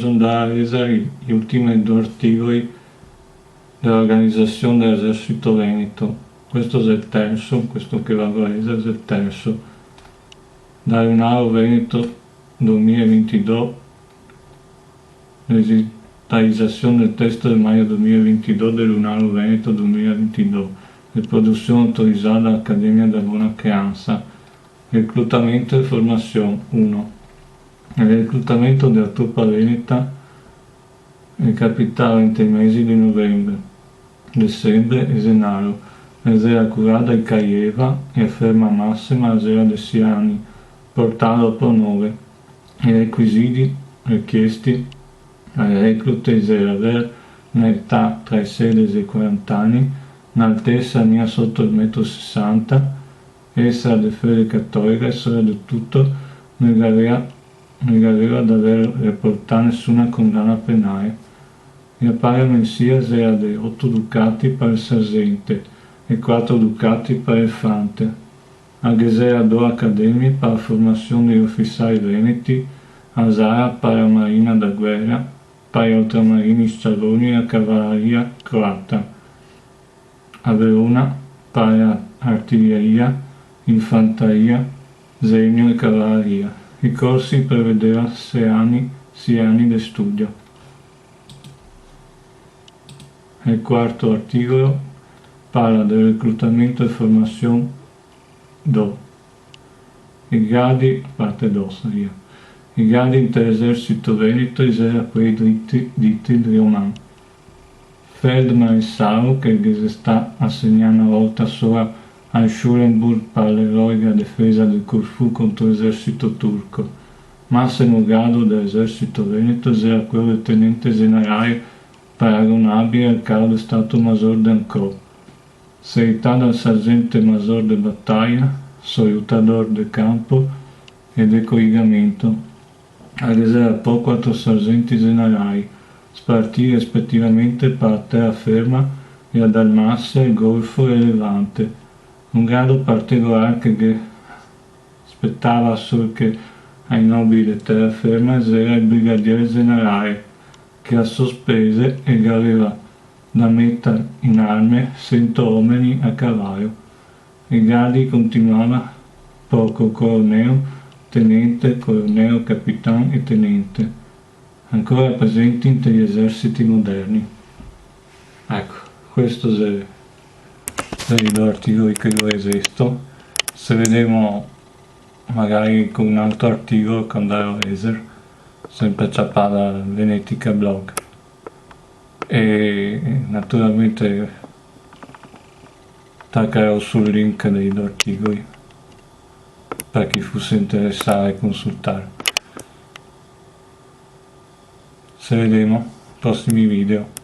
sono da leggere gli ultimi 2 articoli dell'Organizzazione dell'Esercito Veneto. Questo è il terzo, questo che vado a leggere è il terzo. Da Lunaro Veneto 2022, digitalizzazione del testo del maio 2022 del Lunaro Veneto 2022, riproduzione autorizzata dall'Accademia della Buona Creanza. Reclutamento e formazione 1. Il reclutamento della truppa veneta recapitava entro i mesi di novembre, dicembre e gennaio, era curata in Caieva e a ferma massima a Sera de Siani, portando a Pronove. I requisiti richiesti ai reclute erano avere un'età tra i 16 e i 40 anni, un'altezza mia sotto il 1,60 m, essere di fede cattolica e soprattutto non aveva da aver riportato nessuna condanna penale. Il paga mensile era di 8 ducati per il sergente e 4 ducati per il fante. Anche c'era 2 accademie per la formazione degli ufficiali veneti, a Zara per la marina da guerra, per gli ultramarini scaloni e la cavalleria croata, a Verona per l'artiglieria, infanteria, genio e cavalleria. I corsi prevedevano 6 anni di studio. Il quarto articolo parla del reclutamento e formazione 2. I gradi, parte 2 seria. I gradi dell'esercito veneto erano quelli ditti di Roman. Feldmaresciallo, che si sta assegnando una volta sola a Schulenburg per l'eroica difesa del Corfù contro l'esercito turco. Massimo grado dell'esercito veneto era quello del tenente generale paragonabile al caro di Stato Maggiore d'Ancò. Serietà dal sergente maggiore di battaglia, aiutador de campo e de collegamento. Era poi 4 sergenti generali, spartiti rispettivamente per la terraferma e la Dalmazia, il Golfo e il Levante. Un grado particolare che spettava solo che ai nobili di terraferma era il brigadiere generale, che a sospese e che aveva da mettere in arme 100 uomini a cavallo. I gradi continuava poco colonnello, tenente, colonnello, capitano e tenente, ancora presenti negli eserciti moderni. Ecco, questo è i 2 articoli che ho esisto. Se vediamo magari con un altro articolo che andrò a leggere, sempre ciapata Venetica Blog. E naturalmente taccherò sul link dei 2 articoli per chi fosse interessato a consultare. Se vediamo prossimi video.